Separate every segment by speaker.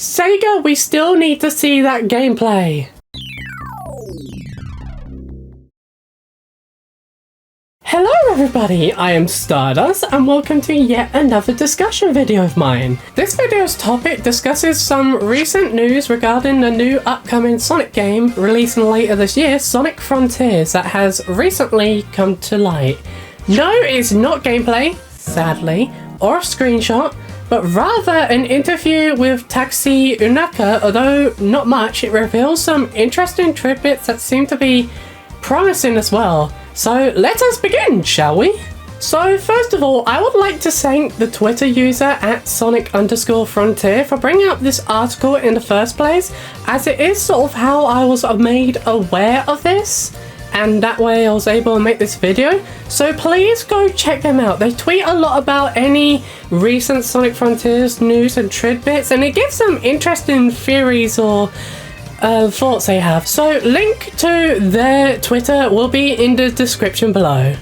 Speaker 1: Sega, we still need to see that gameplay. Hello everybody, I am Stardust and welcome to yet another discussion video of mine. This video's topic discusses some recent news regarding the new upcoming Sonic game releasing later this year, Sonic Frontiers, that has recently come to light. No, it's not gameplay, sadly, or a screenshot, but rather an interview with Takeshi Unaka. Although not much, it reveals some interesting tidbits that seem to be promising as well. So let us begin, shall we? So first of all, I would like to thank the Twitter user at Sonic_Frontier for bringing up this article in the first place, as it is sort of how I was made aware of this, and that way I was able to make this video. So please go check them out. They tweet a lot about any recent Sonic Frontiers news and tidbits, and it gives some interesting theories or thoughts they have. So link to their Twitter will be in the description below.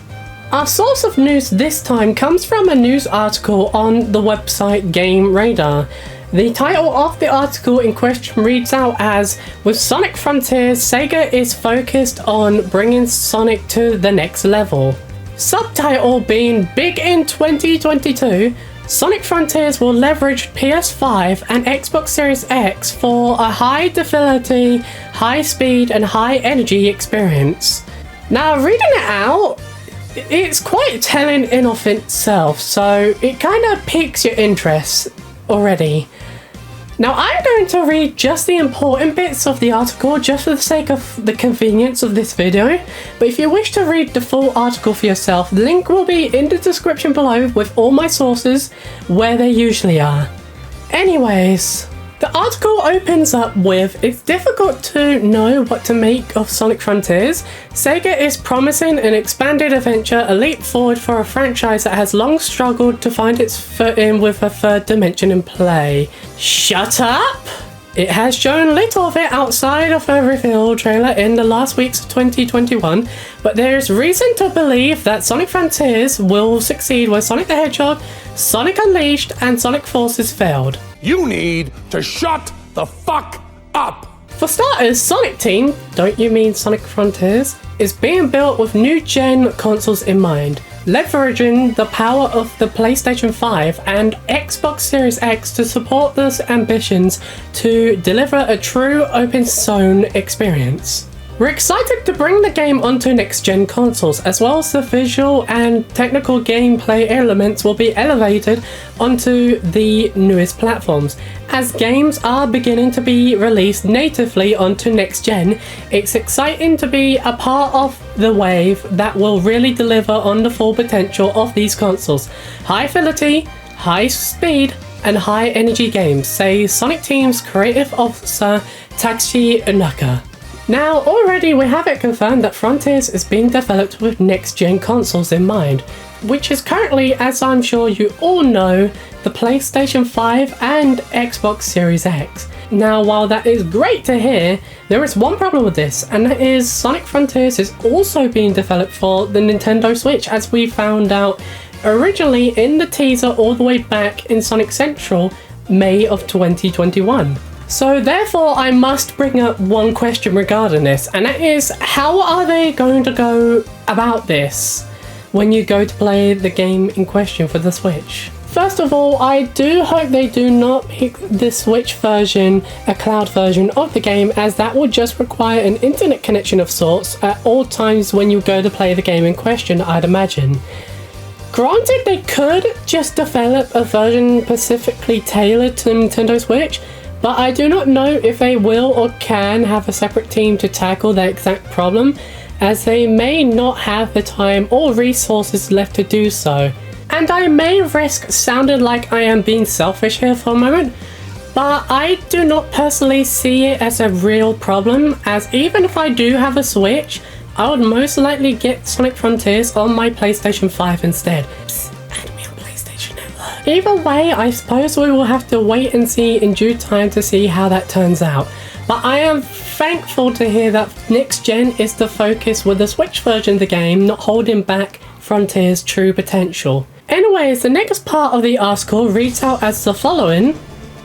Speaker 1: Our source of news this time comes from a news article on the website Game Radar. The title of the article in question reads out as, "With Sonic Frontiers, Sega is focused on bringing Sonic to the next level." Subtitle being, "Big in 2022, Sonic Frontiers will leverage PS5 and Xbox Series X for a high fidelity, high speed and high energy experience." Now reading it out, it's quite telling in of itself, so it kind of piques your interest already. Now I'm going to read just the important bits of the article just for the sake of the convenience of this video, but if you wish to read the full article for yourself, the link will be in the description below with all my sources where they usually are. Anyways, the article opens up with, "It's difficult to know what to make of Sonic Frontiers. Sega is promising an expanded adventure, a leap forward for a franchise that has long struggled to find its footing with a third dimension in play." Shut up! It has shown little of it outside of a reveal trailer in the last weeks of 2021, but there is reason to believe that Sonic Frontiers will succeed where Sonic the Hedgehog, Sonic Unleashed and Sonic Forces failed.
Speaker 2: You need to shut the fuck up!
Speaker 1: For starters, Sonic Team, don't you mean Sonic Frontiers, is being built with new gen consoles in mind, leveraging the power of the PlayStation 5 and Xbox Series X to support those ambitions to deliver a true open zone experience. We're excited to bring the game onto next-gen consoles, as well as the visual and technical gameplay elements will be elevated onto the newest platforms. As games are beginning to be released natively onto next-gen, it's exciting to be a part of the wave that will really deliver on the full potential of these consoles. High fidelity, high speed, and high energy games, says Sonic Team's creative officer Takeshi Unaka. Now, already we have it confirmed that Frontiers is being developed with next-gen consoles in mind, which is currently, as I'm sure you all know, the PlayStation 5 and Xbox Series X. Now, while that is great to hear, there is one problem with this, and that is Sonic Frontiers is also being developed for the Nintendo Switch, as we found out originally in the teaser all the way back in Sonic Central, May of 2021. So therefore I must bring up one question regarding this, and that is, how are they going to go about this when you go to play the game in question for the Switch? First of all, I do hope they do not pick the Switch version, a cloud version of the game, as that will just require an internet connection of sorts at all times when you go to play the game in question, I'd imagine. Granted, they could just develop a version specifically tailored to the Nintendo Switch, but I do not know if they will or can have a separate team to tackle that exact problem, as they may not have the time or resources left to do so. And I may risk sounding like I am being selfish here for a moment, but I do not personally see it as a real problem, as even if I do have a Switch, I would most likely get Sonic Frontiers on my PlayStation 5 instead. Psst, add me on PlayStation Network. Either way, I suppose we will have to wait and see in due time to see how that turns out. But I am thankful to hear that next gen is the focus with the Switch version of the game, not holding back Frontiers' true potential. Anyways, the next part of the article reads out as the following.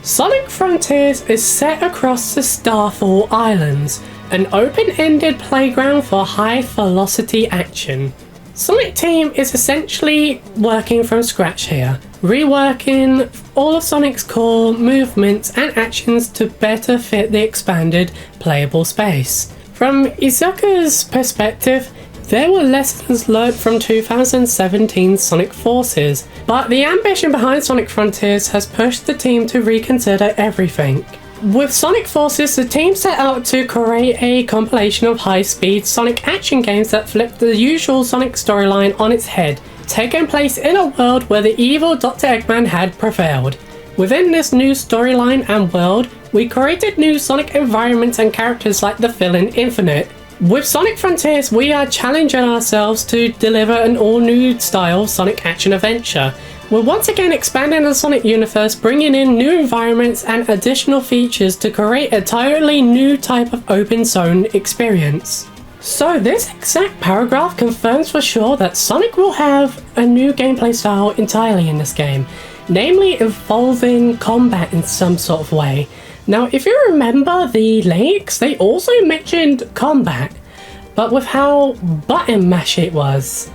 Speaker 1: Sonic Frontiers is set across the Starfall Islands, an open-ended playground for high-velocity action. Sonic Team is essentially working from scratch here, reworking all of Sonic's core movements and actions to better fit the expanded playable space. From Izuka's perspective, there were lessons learned from 2017's Sonic Forces, but the ambition behind Sonic Frontiers has pushed the team to reconsider everything. With Sonic Forces, the team set out to create a compilation of high-speed Sonic action games that flip the usual Sonic storyline on its head, taking place in a world where the evil Dr. Eggman had prevailed. Within this new storyline and world, we created new Sonic environments and characters like the villain Infinite. With Sonic Frontiers, we are challenging ourselves to deliver an all-new style Sonic action adventure. We're once again expanding the Sonic universe, bringing in new environments and additional features to create a totally new type of open zone experience. So this exact paragraph confirms for sure that Sonic will have a new gameplay style entirely in this game, namely involving combat in some sort of way. Now, if you remember the leaks, they also mentioned combat, but with how button mash it was.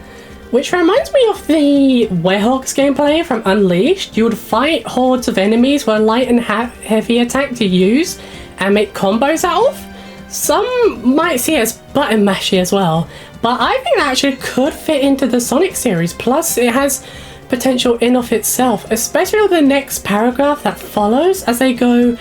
Speaker 1: Which reminds me of the Werehog's gameplay from Unleashed. You would fight hordes of enemies with light and heavy attack to use and make combos out of. Some might see it as button mashy as well, but I think that actually could fit into the Sonic series, plus it has potential in of itself, especially with the next paragraph that follows as they go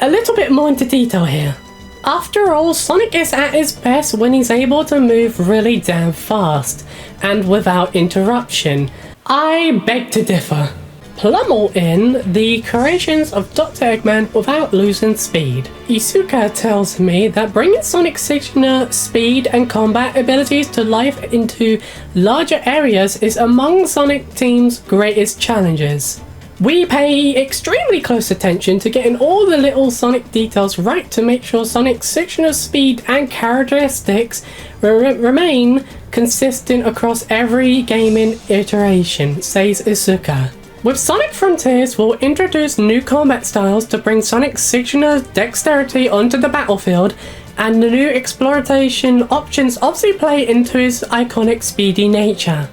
Speaker 1: a little bit more into detail here. After all, Sonic is at his best when he's able to move really damn fast and without interruption. I beg to differ. Plummel in the creations of Dr. Eggman without losing speed. Izuka tells me that bringing Sonic's signature speed and combat abilities to life into larger areas is among Sonic Team's greatest challenges. We pay extremely close attention to getting all the little Sonic details right to make sure Sonic's signature speed and characteristics remain consistent across every gaming iteration, says Izuka. With Sonic Frontiers, we'll introduce new combat styles to bring Sonic's signature dexterity onto the battlefield, and the new exploration options obviously play into his iconic speedy nature.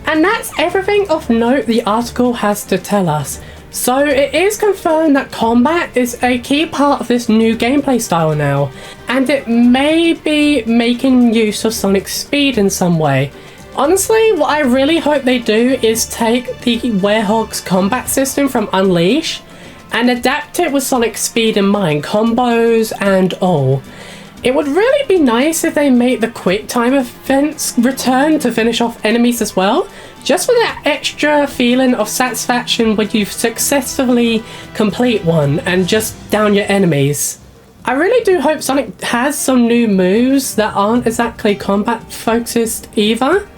Speaker 1: And that's everything of note the article has to tell us. So it is confirmed that combat is a key part of this new gameplay style now, and it may be making use of Sonic's speed in some way. Honestly, what I really hope they do is take the Werehog's combat system from Unleash and adapt it with Sonic's speed in mind, combos and all. It would really be nice if they made the quick time events return to finish off enemies as well, just for that extra feeling of satisfaction when you successfully complete one and just down your enemies. I really do hope Sonic has some new moves that aren't exactly combat focused either.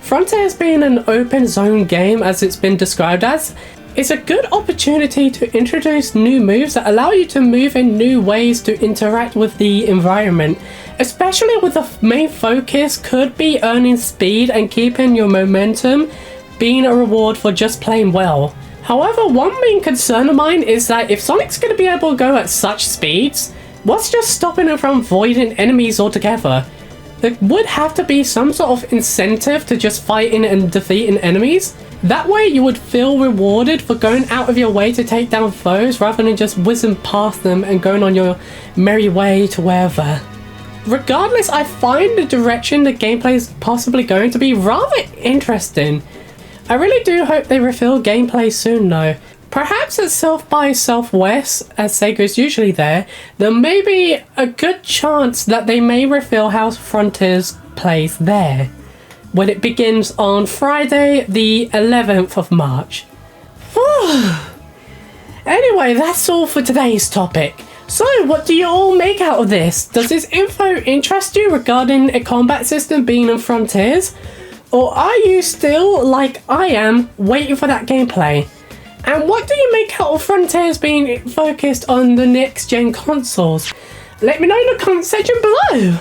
Speaker 1: Frontiers being an open zone game as it's been described as, is a good opportunity to introduce new moves that allow you to move in new ways to interact with the environment, especially with the main focus could be earning speed and keeping your momentum being a reward for just playing well. However, one main concern of mine is that if Sonic's going to be able to go at such speeds, what's just stopping him from avoiding enemies altogether? There would have to be some sort of incentive to just fighting and defeating enemies. That way you would feel rewarded for going out of your way to take down foes rather than just whizzing past them and going on your merry way to wherever. Regardless, I find the direction the gameplay is possibly going to be rather interesting. I really do hope they reveal gameplay soon though. Perhaps at South by Southwest, as Sega's usually there may be a good chance that they may reveal how Frontiers plays there, when it begins on Friday the 11th of March. Anyway, that's all for today's topic. So, what do you all make out of this? Does this info interest you regarding a combat system being in Frontiers? Or are you still, like I am, waiting for that gameplay? And what do you make out of Frontiers being focused on the next gen consoles? Let me know in the comment section below!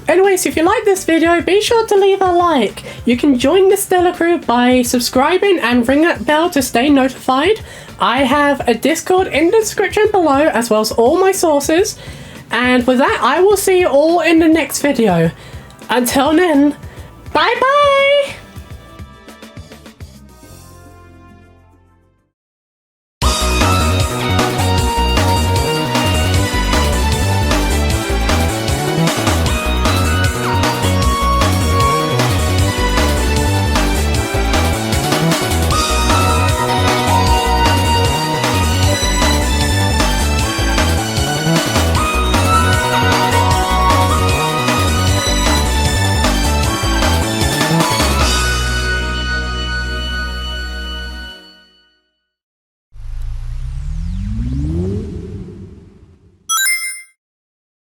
Speaker 1: Anyways, if you like this video, be sure to leave a like. You can join the Stellar Crew by subscribing and ring that bell to stay notified I have a Discord in the description below, as well as all my sources. And with that, I will see you all in the next video. Until then, bye bye!